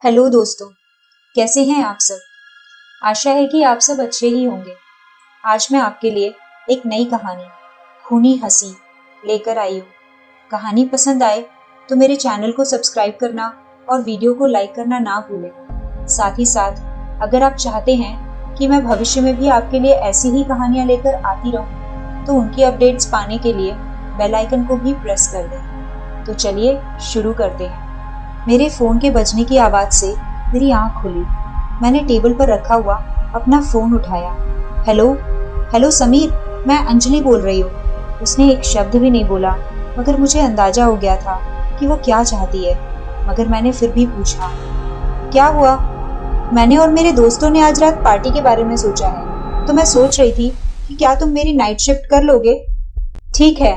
Hello दोस्तों, कैसे हैं आप सब। आशा है कि आप सब अच्छे ही होंगे। आज मैं आपके लिए एक नई कहानी खूनी हंसी लेकर आई हूँ। कहानी पसंद आए तो मेरे चैनल को सब्सक्राइब करना और वीडियो को लाइक करना ना भूलें। साथ ही साथ अगर आप चाहते हैं कि मैं भविष्य में भी आपके लिए ऐसी ही कहानियाँ लेकर आती रहूँ तो उनकी अपडेट्स पाने के लिए बेल आइकन को भी प्रेस कर दें। तो चलिए शुरू करते हैं। मेरे फोन के बजने की आवाज से मेरी आंख खुली। मैंने टेबल पर रखा हुआ अपना फोन उठाया। हेलो हेलो समीर, मैं अंजलि बोल रही हूँ। उसने एक शब्द भी नहीं बोला, मगर मुझे अंदाजा हो गया था कि वो क्या चाहती है। मगर मैंने फिर भी पूछा, क्या हुआ। मैंने और मेरे दोस्तों ने आज रात पार्टी के बारे में सोचा है, तो मैं सोच रही थी कि क्या तुम मेरी नाइट शिफ्ट कर लोगे। ठीक है,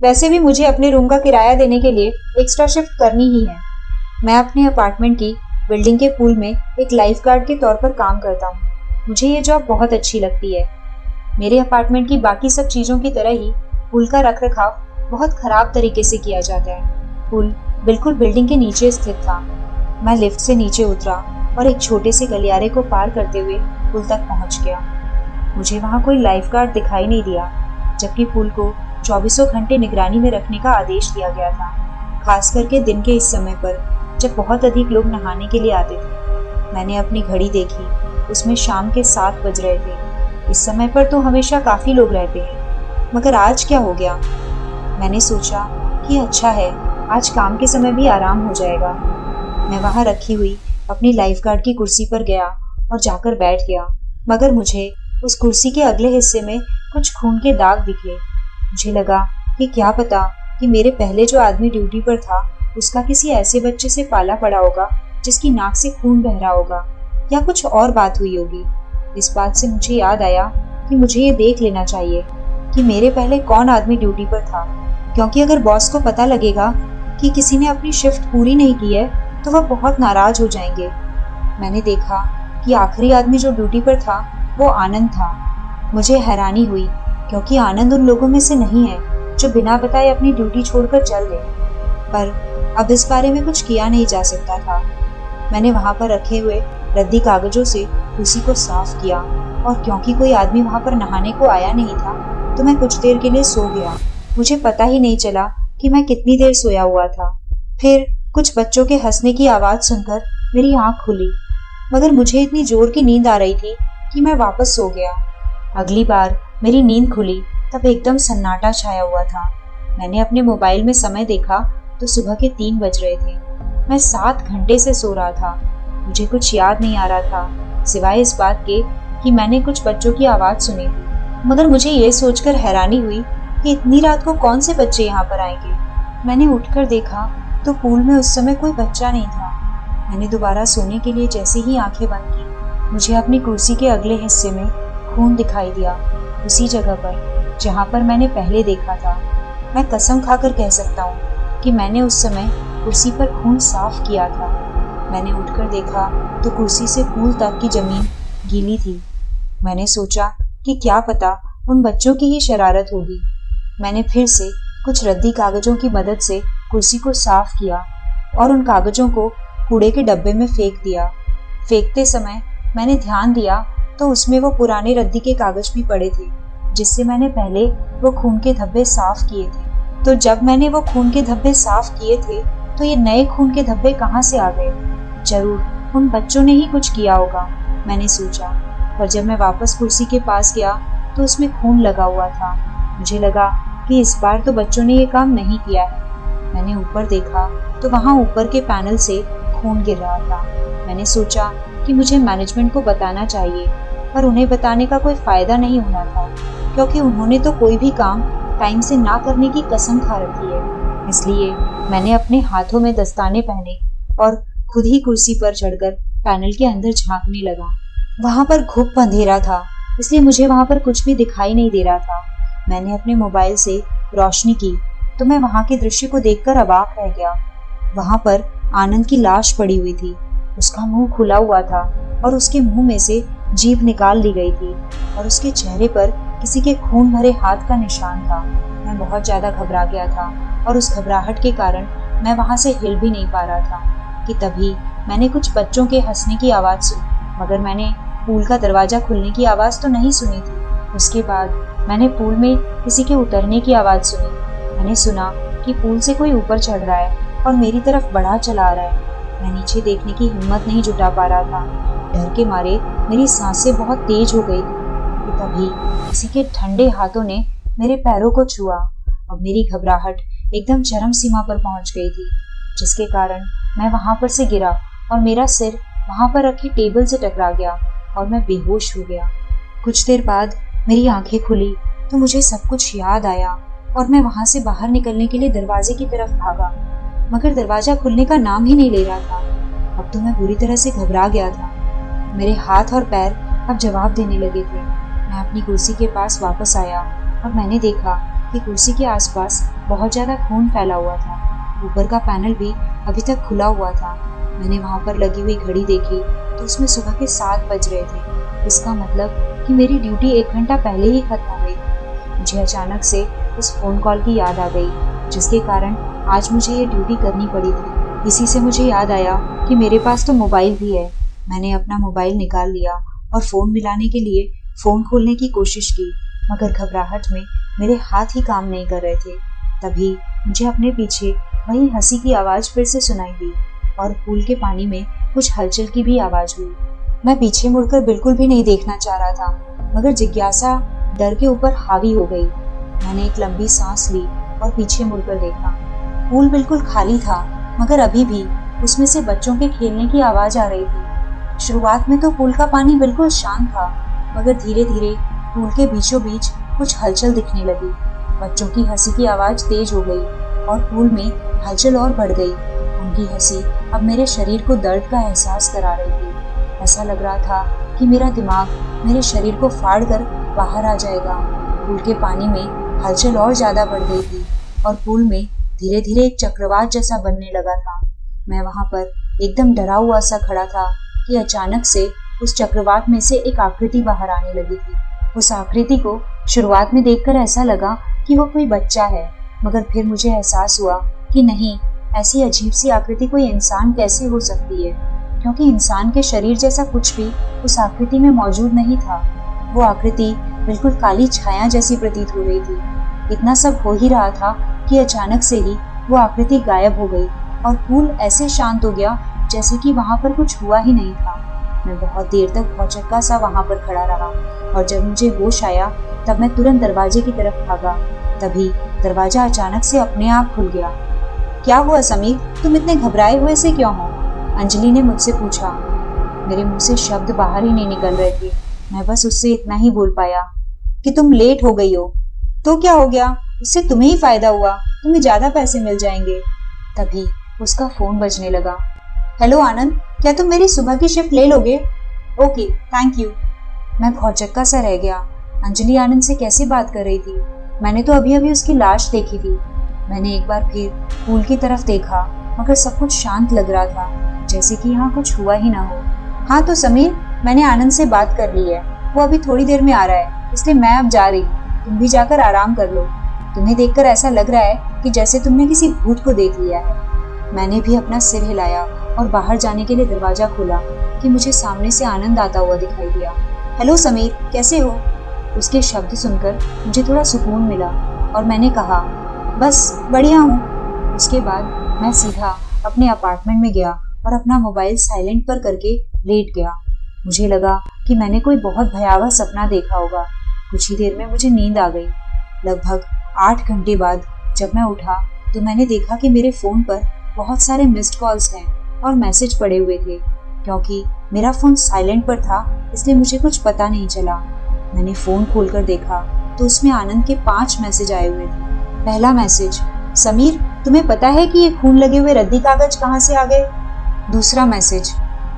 वैसे भी मुझे अपने रूम का किराया देने के लिए एक्स्ट्रा शिफ्ट करनी ही है। मैं अपने अपार्टमेंट की बिल्डिंग के पूल में एक लाइफ गार्ड के तौर पर काम करता हूँ। मुझे ये जॉब बहुत अच्छी लगती है। मेरे अपार्टमेंट की बाकी सब चीज़ों की तरह ही पूल का रखरखाव बहुत खराब तरीके से किया जाता है। पूल बिल्कुल बिल्डिंग के नीचे स्थित था। मैं लिफ्ट से नीचे उतरा और एक छोटे से गलियारे को पार करते हुए पुल तक पहुँच गया। मुझे वहाँ कोई लाइफ गार्ड दिखाई नहीं दिया, जबकि पुल को 24 घंटे निगरानी में रखने का आदेश दिया गया था, खास करके दिन के इस समय पर जब बहुत अधिक लोग नहाने के लिए आते थे। मैंने अपनी घड़ी देखी, उसमें शाम के 7 बज रहे थे। इस समय पर तो हमेशा काफी लोग रहते हैं, मगर आज क्या हो गया। मैंने सोचा कि अच्छा है, आज काम के समय भी आराम हो जाएगा। मैं वहां रखी हुई अपनी लाइफ गार्ड की कुर्सी पर गया और जाकर बैठ गया, मगर मुझे उस कुर्सी के अगले हिस्से में कुछ खून के दाग दिखे। मुझे लगा कि क्या पता कि मेरे पहले जो आदमी ड्यूटी पर था उसका किसी ऐसे बच्चे से पाला पड़ा होगा जिसकी नाक से खून बह रहा होगा, या कुछ और बात हुई होगी। इस बात से मुझे याद आया कि मुझे ये देख लेना चाहिए कि मेरे पहले कौन आदमी ड्यूटी पर था, क्योंकि अगर बॉस को पता लगेगा कि किसी ने अपनी शिफ्ट पूरी नहीं की है तो वह बहुत नाराज हो जाएंगे। मैंने देखा कि आखिरी आदमी जो ड्यूटी पर था वो आनंद था। मुझे हैरानी हुई, क्योंकि आनंद उन लोगों में से नहीं है जो बिना बताए अपनी ड्यूटी छोड़कर चल गए। पर अब इस बारे में कुछ किया नहीं जा सकता था। मैंने वहां पर रखे हुए रद्दी कागजों से कुर्सी को साफ किया, और क्योंकि कोई आदमी वहां पर नहाने को आया नहीं था तो मैं कुछ देर के लिए सो गया। मुझे पता ही नहीं चला कि मैं कितनी देर सोया हुआ था। फिर कुछ बच्चों के हंसने की आवाज सुनकर मेरी आंख खुली, मगर मुझे इतनी जोर की नींद आ रही थी कि मैं वापस सो गया। अगली बार मेरी नींद खुली तब एकदम सन्नाटा छाया हुआ था। मैंने अपने मोबाइल में समय देखा तो सुबह के 3 बज रहे थे। मैं 7 घंटे से सो रहा था। मुझे कुछ याद नहीं आ रहा था, सिवाय इस बात के कि मैंने कुछ बच्चों की आवाज सुनी थी। मगर मुझे ये सोचकर हैरानी हुई कि इतनी रात को कौन से बच्चे यहाँ पर आएंगे। मैंने उठकर देखा तो पूल में उस समय कोई बच्चा नहीं था। मैंने दोबारा सोने के लिए जैसे ही आंखें बंद की, मुझे अपनी कुर्सी के अगले हिस्से में खून दिखाई दिया, उसी जगह पर जहाँ पर मैंने पहले देखा था। मैं कसम खाकर कह सकता हूँ कि मैंने उस समय कुर्सी पर खून साफ किया था। मैंने उठकर देखा तो कुर्सी से पूल तक की जमीन गीली थी। मैंने सोचा कि क्या पता उन बच्चों की ही शरारत होगी। मैंने फिर से कुछ रद्दी कागजों की मदद से कुर्सी को साफ किया और उन कागजों को कूड़े के डब्बे में फेंक दिया। फेंकते समय मैंने ध्यान दिया तो उसमें वो पुराने रद्दी के कागज भी पड़े थे, जिससे मैंने पहले वो खून के धब्बे साफ किए थे। तो जब मैंने वो खून के धब्बे साफ किए थे तो ये नए खून के धब्बे कहाँ से आ गए। जरूर उन बच्चों ने ही कुछ किया होगा, मैंने सोचा। पर जब मैं वापस कुर्सी के पास गया तो उसमें खून लगा हुआ था। मुझे लगा कि इस बार तो बच्चों ने ये काम नहीं किया है। मैंने ऊपर देखा तो वहाँ ऊपर के पैनल से खून गिर रहा था। मैंने सोचा कि मुझे मैनेजमेंट को बताना चाहिए, पर उन्हें बताने का कोई फायदा नहीं होना था, क्योंकि उन्होंने तो कोई भी काम टाइम से ना करने की कसम खा रखी है। इसलिए मैंने अपने हाथों में दस्ताने पहने और खुद ही कुर्सी पर चढ़कर पैनल के अंदर झांकने लगा। वहां पर घुप अंधेरा था, इसलिए मुझे वहां पर कुछ भी दिखाई नहीं दे रहा था। मैंने अपने मोबाइल से रोशनी की तो मैं वहां के दृश्य को देखकर अवाक रह गया। वहां पर आनंद की लाश पड़ी हुई थी। उसका मुंह खुला हुआ था और उसके मुंह में से जीभ निकाल ली गई थी, और उसके चेहरे पर किसी के खून भरे हाथ का निशान था। मैं बहुत ज्यादा घबरा गया था, और उस घबराहट के कारण मैं वहां से हिल भी नहीं पा रहा था कि तभी मैंने कुछ बच्चों के हंसने की आवाज़ सुनी, मगर मैंने पूल का दरवाज़ा खुलने की आवाज़ तो नहीं सुनी थी। उसके बाद मैंने पूल में किसी के उतरने की आवाज़ सुनी। मैंने सुना कि पूल से कोई ऊपर चढ़ रहा है और मेरी तरफ बढ़ा चला रहा है। मैं नीचे देखने की हिम्मत नहीं जुटा पा रहा था। डर के मारे मेरी सांसें बहुत तेज हो गई थी कि तभी किसी के ठंडे हाथों ने मेरे पैरों को छुआ। अब मेरी घबराहट एकदम चरम सीमा पर पहुंच गई थी, जिसके कारण मैं वहां पर से गिरा और मेरा सिर वहां पर रखी टेबल से टकरा गया और मैं बेहोश हो गया। कुछ देर बाद मेरी आंखें खुली तो मुझे सब कुछ याद आया और मैं वहां से बाहर निकलने के लिए दरवाजे की तरफ भागा, मगर दरवाजा खुलने का नाम ही नहीं ले रहा था। अब तो मैं बुरी तरह से घबरा गया था। मेरे हाथ और पैर अब जवाब देने लगे थे। मैं अपनी कुर्सी के पास वापस आया और मैंने देखा कि कुर्सी के आसपास बहुत ज्यादा खून फैला हुआ था। ऊपर का पैनल भी अभी तक खुला हुआ था। मैंने वहां पर लगी हुई घड़ी देखी तो उसमें सुबह के 7 बज रहे थे। इसका मतलब कि मेरी ड्यूटी 1 घंटा पहले ही खत्म हो गई। मुझे अचानक से उस फोन कॉल की याद आ गई, जिसके कारण आज मुझे ये ड्यूटी करनी पड़ी थी। इसी से मुझे याद आया कि मेरे पास तो मोबाइल भी है। मैंने अपना मोबाइल निकाल लिया और फोन मिलाने के लिए फोन खोलने की कोशिश की, मगर घबराहट में मेरे हाथ ही काम नहीं कर रहे थे। तभी मुझे अपने पीछे वही हंसी की आवाज फिर से सुनाई दी और पूल के पानी में कुछ हलचल की भी आवाज हुई। मैं पीछे मुड़कर बिल्कुल भी नहीं देखना चाह रहा था, मगर जिज्ञासा डर के ऊपर हावी हो गई। मैंने एक लंबी सांस ली और पीछे मुड़कर देखा। पूल बिल्कुल खाली था, मगर अभी भी उसमें से बच्चों के खेलने की आवाज आ रही थी। शुरुआत में तो पूल का पानी बिल्कुल शांत था, मगर धीरे धीरे पूल के बीचों बीच कुछ हलचल दिखने लगी। बच्चों की हंसी की आवाज तेज हो गई और पूल में हलचल और बढ़ गई। उनकी हंसी अब मेरे शरीर को दर्द का एहसास करा रही थी। ऐसा लग रहा था कि मेरा दिमाग मेरे शरीर को फाड़ कर बाहर आ जाएगा। पूल के पानी में हलचल और ज्यादा बढ़ गई थी और पूल में धीरे धीरे एक चक्रवात जैसा बनने लगा था। मैं वहां पर एकदम डरा हुआ सा खड़ा था कि अचानक से उस चक्रवात में से एक आकृति बाहर आने लगी थी। उस आकृति को शुरुआत में देखकर ऐसा लगा कि वो कोई बच्चा है, मगर फिर मुझे एहसास हुआ कि नहीं, ऐसी अजीब सी आकृति कोई इंसान कैसे हो सकती है, क्योंकि इंसान के शरीर जैसा कुछ भी उस आकृति में मौजूद नहीं था। वो आकृति बिल्कुल काली छाया जैसी प्रतीत हो रही थी। इतना सब हो ही रहा था कि अचानक से ही वो आकृति गायब हो गई और पूल ऐसे शांत हो गया जैसे कि वहां पर कुछ हुआ ही नहीं था। मैं बहुत देर तक भौचक्का सा वहां पर खड़ा रहा और जब मुझे होश आया तब मैं तुरंत दरवाजे की तरफ भागा। तभी दरवाजा अचानक से अपने आप खुल गया। क्या हुआ समीर, तुम इतने घबराए हुए से क्यों हो? अंजलि ने मुझसे पूछा। मेरे मुंह से शब्द बाहर ही नहीं निकल रहे थे। मैं बस उससे इतना ही बोल पाया कि तुम लेट हो गई हो। तो क्या हो गया, उससे तुम्हें ही फायदा हुआ, तुम्हें ज्यादा पैसे मिल जाएंगे। तभी उसका फोन बजने लगा। हेलो आनंद, क्या तुम मेरी सुबह की शिफ्ट ले लोगे? Okay, thank you. मैं भौचक्का सा रह गया। अंजलि आनंद से कैसे बात कर रही थी? मैंने तो अभी अभी उसकी लाश देखी थी। मैंने एक बार फिर पूल की तरफ देखा, मगर सब कुछ शांत लग रहा था, जैसे कि यहाँ कुछ हुआ ही ना हो। हाँ तो समीर, मैंने आनंद से बात कर ली है, वो अभी थोड़ी देर में आ रहा है, इसलिए मैं अब जा रही हूँ। तुम भी जाकर आराम कर लो। तुम्हें देखकर ऐसा लग रहा है कि जैसे तुमने किसी भूत को देख लिया है। मैंने भी अपना सिर हिलाया और बाहर जाने के लिए दरवाजा खोला कि मुझे सामने से आनंद आता हुआ दिखाई दिया। हेलो समीर, कैसे हो? उसके शब्द सुनकर मुझे थोड़ा सुकून मिला और मैंने कहा, बस बढ़िया हूँ। उसके बाद मैं सीधा अपने अपार्टमेंट में गया और अपना मोबाइल साइलेंट पर करके लेट गया। मुझे लगा कि मैंने कोई बहुत भयावह सपना देखा होगा। कुछ ही देर में मुझे नींद आ गई। लगभग 8 घंटे बाद जब मैं उठा तो मैंने देखा कि मेरे फोन पर बहुत सारे मिस्ड कॉल्स हैं और मैसेज पड़े हुए थे। क्योंकि मेरा फोन साइलेंट पर था इसलिए मुझे कुछ पता नहीं चला। मैंने फोन खोलकर देखा तो उसमें आनंद के 5 मैसेज आए हुए थे। पहला मैसेज, समीर तुम्हें पता है कि ये खून लगे हुए रद्दी कागज कहाँ से आ गए? दूसरा मैसेज,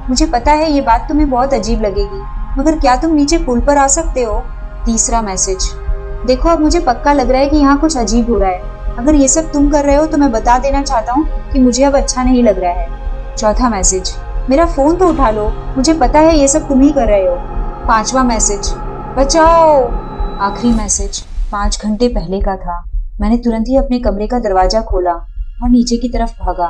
मुझे पता है ये बात तुम्हें बहुत अजीब लगेगी, मगर क्या तुम नीचे पुल पर आ सकते हो? तीसरा मैसेज, देखो अब मुझे पक्का लग रहा है कि यहाँ कुछ अजीब हो रहा है। अगर ये सब तुम कर रहे हो तो मैं बता देना चाहता हूँ कि मुझे अब अच्छा नहीं लग रहा है। चौथा मैसेज, मेरा फोन तो उठा लो, मुझे पता है ये सब तुम ही कर रहे हो। पांचवा मैसेज, बचाओ। आखिरी मैसेज 5 घंटे पहले का था। मैंने तुरंत ही अपने कमरे का दरवाजा खोला और नीचे की तरफ भागा।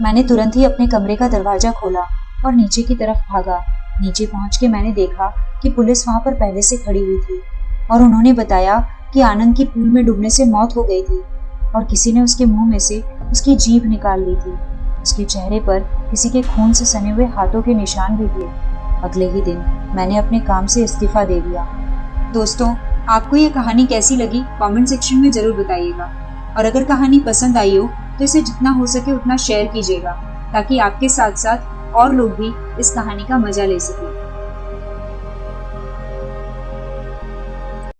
मैंने तुरंत ही अपने कमरे का दरवाजा खोला और नीचे की तरफ भागा। नीचे पहुंच के मैंने देखा कि पुलिस वहां पर पहले से खड़ी हुई थी और उन्होंने बताया कि आनंद की पूल में डूबने से मौत हो गई थी और किसी ने उसके मुंह में से उसकी जीभ निकाल ली थी। उसके चेहरे पर किसी के खून से सने हुए हाथों के निशान भी थे। अगले ही दिन मैंने अपने काम से इस्तीफा दे दिया। दोस्तों, आपको ये कहानी कैसी लगी कमेंट सेक्शन में जरूर बताइएगा और अगर कहानी पसंद आई हो तो इसे जितना हो सके उतना शेयर कीजिएगा ताकि आपके साथ साथ और लोग भी इस कहानी का मजा ले सकें।